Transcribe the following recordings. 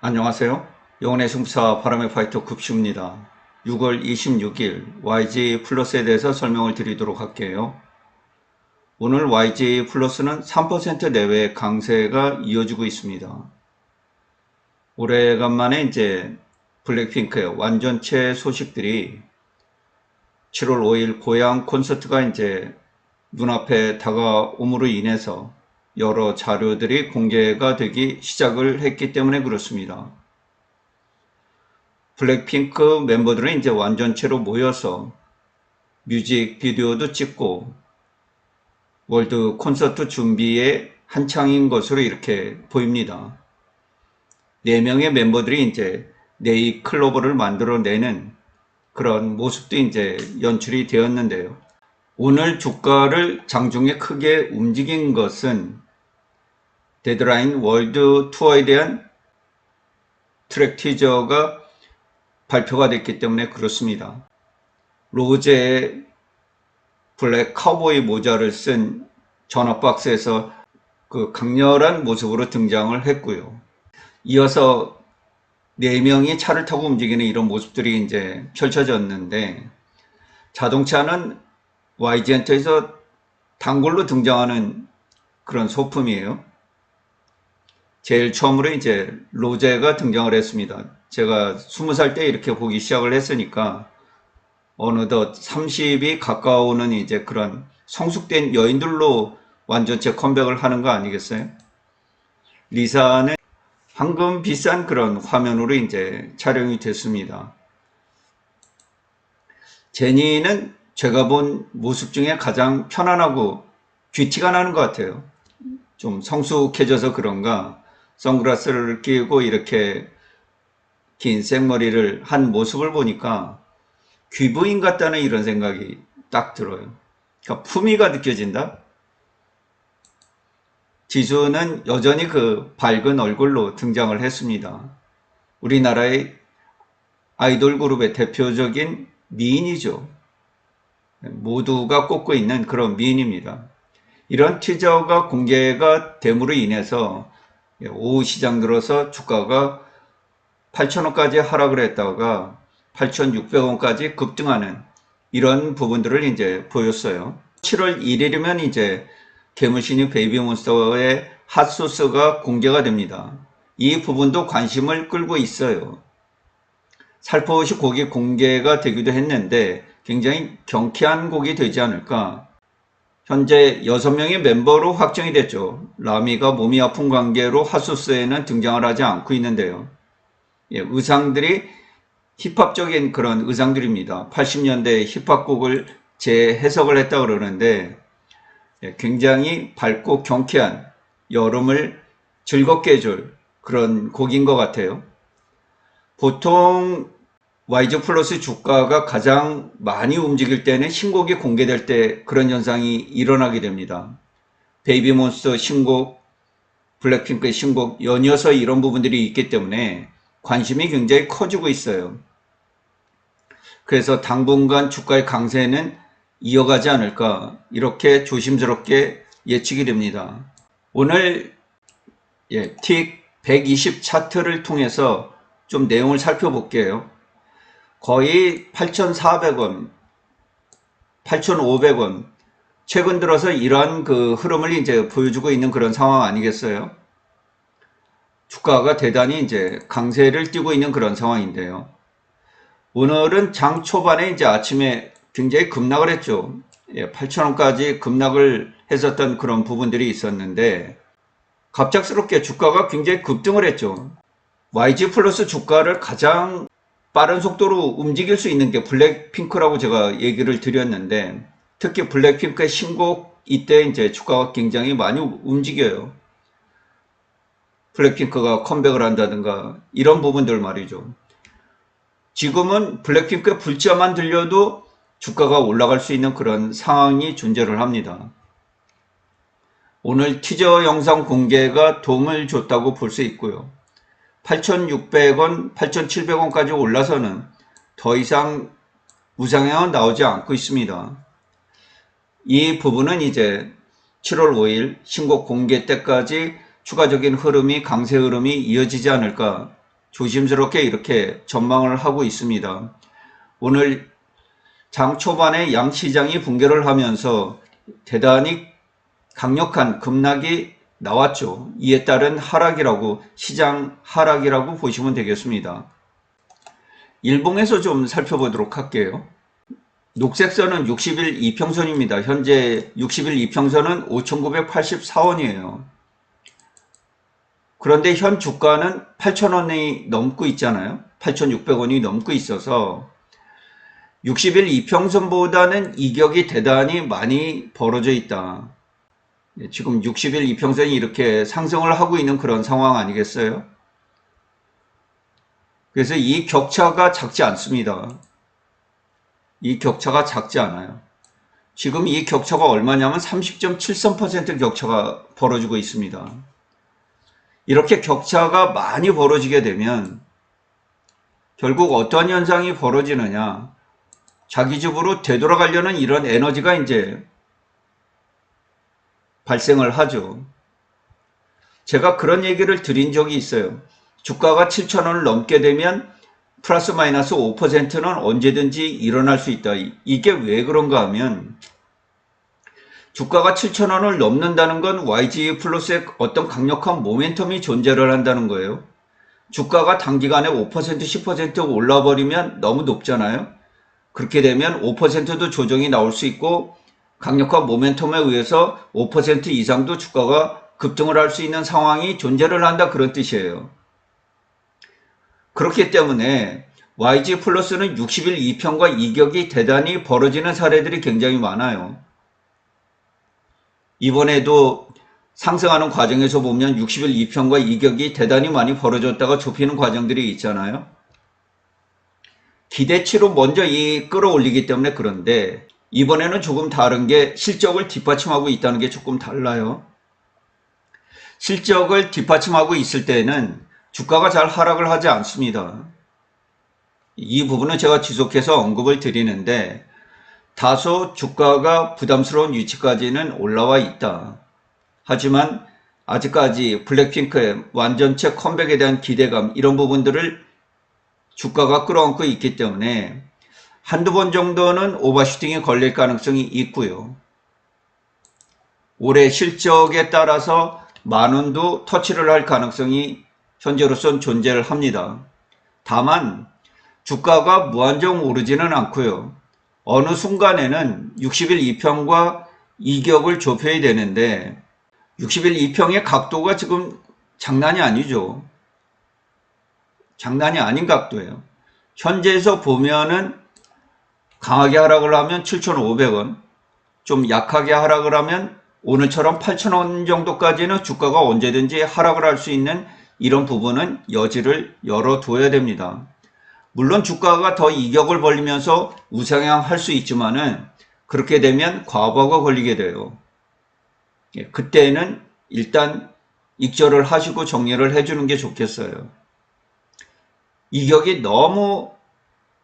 안녕하세요. 영혼의 승부사 바람의 파이터 급슈입니다. 6월 26일 YG 플러스에 대해서 설명을 드리도록 할게요. 오늘 YG 플러스는 3% 내외의 강세가 이어지고 있습니다. 오래간만에 이제 블랙핑크의 완전체 소식들이 7월 5일 고향 콘서트가 이제 눈앞에 다가옴으로 인해서 여러 자료들이 공개가 되기 시작을 했기 때문에 그렇습니다. 블랙핑크 멤버들은 이제 완전체로 모여서 뮤직비디오도 찍고 월드 콘서트 준비에 한창인 것으로 이렇게 보입니다. 4명의 멤버들이 이제 네이클로버를 만들어내는 그런 모습도 이제 연출이 되었는데요. 오늘 주가를 장중에 크게 움직인 것은 데드라인 월드 투어에 대한 트랙 티저가 발표가 됐기 때문에 그렇습니다. 로제의 블랙 카우보이 모자를 쓴 전화박스에서 그 강렬한 모습으로 등장을 했고요. 이어서 4명이 차를 타고 움직이는 이런 모습들이 이제 펼쳐졌는데, 자동차는 YG엔터에서 단골로 등장하는 그런 소품이에요. 제일 처음으로 이제 로제가 등장을 했습니다. 제가 20살 때 이렇게 보기 시작을 했으니까 어느덧 30이 가까우는 이제 그런 성숙된 여인들로 완전체 컴백을 하는 거 아니겠어요? 리사는 황금 비싼 그런 화면으로 이제 촬영이 됐습니다. 제니는 제가 본 모습 중에 가장 편안하고 귀티가 나는 것 같아요. 좀 성숙해져서 그런가 선글라스를 끼고 이렇게 긴 생머리를 한 모습을 보니까 귀부인 같다는 이런 생각이 딱 들어요. 그러니까 품위가 느껴진다. 지수는 여전히 그 밝은 얼굴로 등장을 했습니다. 우리나라의 아이돌 그룹의 대표적인 미인이죠. 모두가 꼽고 있는 그런 미인입니다. 이런 티저가 공개가 됨으로 인해서 오후 시장 들어서 주가가 8,000원까지 하락을 했다가 8,600원까지 급등하는 이런 부분들을 이제 보였어요. 7월 1일이면 이제 개물신이 베이비몬스터의 핫소스가 공개가 됩니다. 이 부분도 관심을 끌고 있어요. 살포시 곡이 공개가 되기도 했는데 굉장히 경쾌한 곡이 되지 않을까. 현재 6명의 멤버로 확정이 됐죠. 라미가 몸이 아픈 관계로 핫소스에는 등장을 하지 않고 있는데요. 의상들이 힙합적인 그런 의상들입니다. 80년대 힙합곡을 재해석을 했다 그러는데 굉장히 밝고 경쾌한 여름을 즐겁게 해줄 그런 곡인 것 같아요. 보통 YG 플러스 주가가 가장 많이 움직일 때는 신곡이 공개될 때 그런 현상이 일어나게 됩니다. 베이비몬스터 신곡, 블랙핑크의 신곡 연이어서 이런 부분들이 있기 때문에 관심이 굉장히 커지고 있어요. 그래서 당분간 주가의 강세는 이어가지 않을까 이렇게 조심스럽게 예측이 됩니다. 오늘 틱 120 차트를 통해서 좀 내용을 살펴볼게요. 거의 8,400원, 8,500원 최근 들어서 이러한 그 흐름을 이제 보여주고 있는 그런 상황 아니겠어요? 주가가 대단히 이제 강세를 띠고 있는 그런 상황인데요. 오늘은 장 초반에 이제 아침에 굉장히 급락을 했죠. 8,000원까지 급락을 했었던 그런 부분들이 있었는데 갑작스럽게 주가가 굉장히 급등을 했죠. YG 플러스 주가를 가장 빠른 속도로 움직일 수 있는 게 블랙핑크라고 제가 얘기를 드렸는데 특히 블랙핑크의 신곡 이때 이제 주가가 굉장히 많이 움직여요. 블랙핑크가 컴백을 한다든가 이런 부분들 말이죠. 지금은 블랙핑크의 불자만 들려도 주가가 올라갈 수 있는 그런 상황이 존재를 합니다. 오늘 티저 영상 공개가 도움을 줬다고 볼 수 있고요. 8,600원, 8,700원까지 올라서는 더 이상 우상향은 나오지 않고 있습니다. 이 부분은 이제 7월 5일 신곡 공개 때까지 추가적인 흐름이 강세 흐름이 이어지지 않을까 조심스럽게 이렇게 전망을 하고 있습니다. 오늘 장 초반에 양시장이 붕괴를 하면서 대단히 강력한 급락이 나왔죠. 이에 따른 하락이라고, 시장 하락이라고 보시면 되겠습니다. 일봉에서 좀 살펴보도록 할게요. 녹색 선은 60일 이평선입니다. 현재 60일 이평선은 5,984원이에요. 그런데 현 주가는 8,000원이 넘고 있잖아요. 8,600원이 넘고 있어서 60일 이평선보다는 이격이 대단히 많이 벌어져 있다. 지금 60일 이평선이 이렇게 상승을 하고 있는 그런 상황 아니겠어요? 그래서 이 격차가 작지 않습니다. 이 격차가 작지 않아요. 지금 이 격차가 얼마냐면 30.73% 격차가 벌어지고 있습니다. 이렇게 격차가 많이 벌어지게 되면 결국 어떠한 현상이 벌어지느냐, 자기 집으로 되돌아가려는 이런 에너지가 이제 발생을 하죠. 제가 그런 얘기를 드린 적이 있어요. 주가가 7,000원을 넘게 되면 플러스 마이너스 5%는 언제든지 일어날 수 있다. 이게 왜 그런가 하면 주가가 7,000원을 넘는다는 건 YG 플러스의 어떤 강력한 모멘텀이 존재를 한다는 거예요. 주가가 단기간에 5% 10% 올라버리면 너무 높잖아요. 그렇게 되면 5%도 조정이 나올 수 있고 강력한 모멘텀에 의해서 5% 이상도 주가가 급등을 할 수 있는 상황이 존재를 한다, 그런 뜻이에요. 그렇기 때문에 YG 플러스는 60일 이평과 이격이 대단히 벌어지는 사례들이 굉장히 많아요. 이번에도 상승하는 과정에서 보면 60일 이평과 이격이 대단히 많이 벌어졌다가 좁히는 과정들이 있잖아요. 기대치로 먼저 끌어올리기 때문에. 그런데 이번에는 조금 다른 게 실적을 뒷받침하고 있다는 게 조금 달라요. 실적을 뒷받침하고 있을 때는 주가가 잘 하락을 하지 않습니다. 이 부분은 제가 지속해서 언급을 드리는데 다소 주가가 부담스러운 위치까지는 올라와 있다. 하지만 아직까지 블랙핑크의 완전체 컴백에 대한 기대감, 이런 부분들을 주가가 끌어안고 있기 때문에 한두 번 정도는 오버슈팅이 걸릴 가능성이 있고요. 올해 실적에 따라서 만원도 터치를 할 가능성이 현재로선 존재를 합니다. 다만 주가가 무한정 오르지는 않고요. 어느 순간에는 60일 이평과 이격을 좁혀야 되는데 60일 이평의 각도가 지금 장난이 아니죠. 장난이 아닌 각도예요. 현재에서 보면은 강하게 하락을 하면 7,500원, 좀 약하게 하락을 하면 오늘처럼 8,000원 정도까지는 주가가 언제든지 하락을 할 수 있는 이런 부분은 여지를 열어둬야 됩니다. 물론 주가가 더 이격을 벌리면서 우상향할 수 있지만은 그렇게 되면 과부하가 걸리게 돼요. 그때는 일단 익절을 하시고 정리를 해주는 게 좋겠어요. 이격이 너무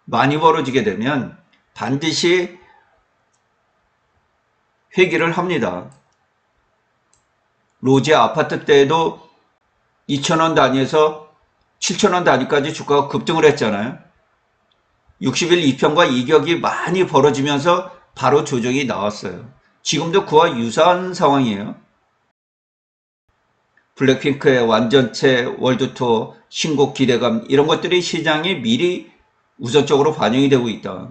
많이 벌어지게 되면 반드시 회귀를 합니다. 로제 아파트 때에도 2,000원 단위에서 7,000원 단위까지 주가가 급등을 했잖아요. 60일 이평과 이격이 많이 벌어지면서 바로 조정이 나왔어요. 지금도 그와 유사한 상황이에요. 블랙핑크의 완전체, 월드투어, 신곡 기대감, 이런 것들이 시장에 미리 우선적으로 반영이 되고 있다.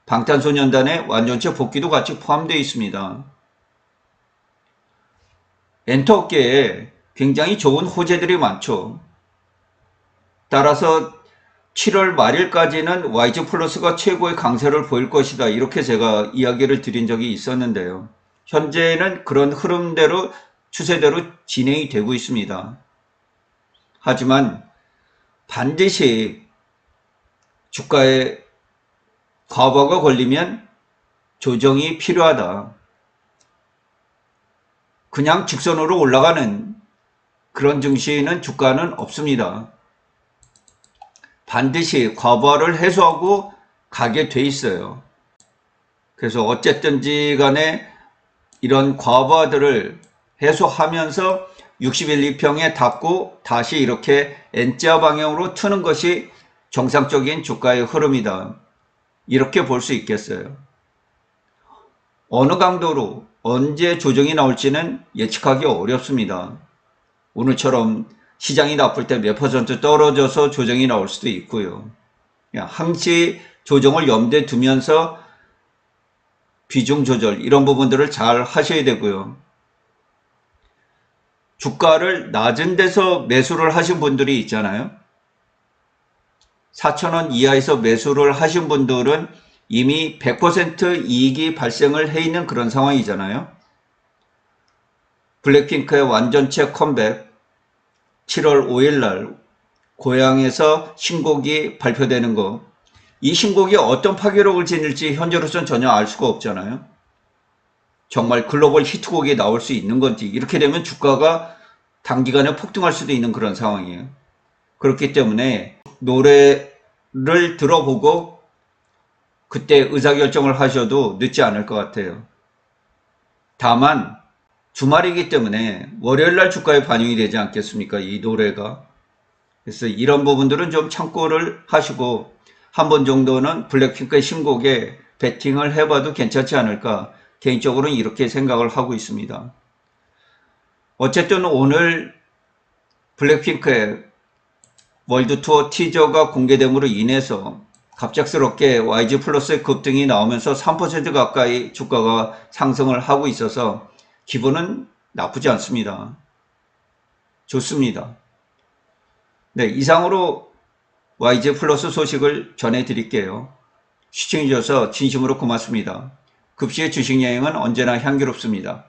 방탄소년단의 완전체 복귀도 같이 포함되어 있습니다. 엔터업계에 굉장히 좋은 호재들이 많죠. 따라서 7월 말일까지는 YG 플러스가 최고의 강세를 보일 것이다, 이렇게 제가 이야기를 드린 적이 있었는데요. 현재는 그런 흐름대로, 추세대로 진행이 되고 있습니다. 하지만 반드시 주가에 과부하가 걸리면 조정이 필요하다. 그냥 직선으로 올라가는 그런 증시는 주가는 없습니다. 반드시 과부하를 해소하고 가게 돼 있어요. 그래서 어쨌든지 간에 이런 과부하들을 해소하면서 60일 이평에 닫고 다시 이렇게 N자 방향으로 트는 것이 정상적인 주가의 흐름이다. 이렇게 볼 수 있겠어요. 어느 강도로 언제 조정이 나올지는 예측하기 어렵습니다. 오늘처럼 시장이 나쁠 때 몇 퍼센트 떨어져서 조정이 나올 수도 있고요. 항시 조정을 염두에 두면서 비중 조절 이런 부분들을 잘 하셔야 되고요. 주가를 낮은 데서 매수를 하신 분들이 있잖아요. 4,000원 이하에서 매수를 하신 분들은 이미 100% 이익이 발생을 해 있는 그런 상황이잖아요. 블랙핑크의 완전체 컴백 7월 5일 날 고향에서 신곡이 발표되는 거, 이 신곡이 어떤 파괴력을 지닐지 현재로서는 전혀 알 수가 없잖아요. 정말 글로벌 히트곡이 나올 수 있는 건지, 이렇게 되면 주가가 단기간에 폭등할 수도 있는 그런 상황이에요. 그렇기 때문에 노래를 들어보고 그때 의사결정을 하셔도 늦지 않을 것 같아요. 다만 주말이기 때문에 월요일날 주가에 반영이 되지 않겠습니까? 이 노래가. 그래서 이런 부분들은 좀 참고를 하시고 한 번 정도는 블랙핑크의 신곡에 베팅을 해봐도 괜찮지 않을까, 개인적으로는 이렇게 생각을 하고 있습니다. 어쨌든 오늘 블랙핑크의 월드 투어 티저가 공개됨으로 인해서 갑작스럽게 YG 플러스의 급등이 나오면서 3% 가까이 주가가 상승을 하고 있어서 기분은 나쁘지 않습니다. 좋습니다. 네, 이상으로 YG 플러스 소식을 전해드릴게요. 시청해주셔서 진심으로 고맙습니다. 급시의 주식여행은 언제나 향기롭습니다.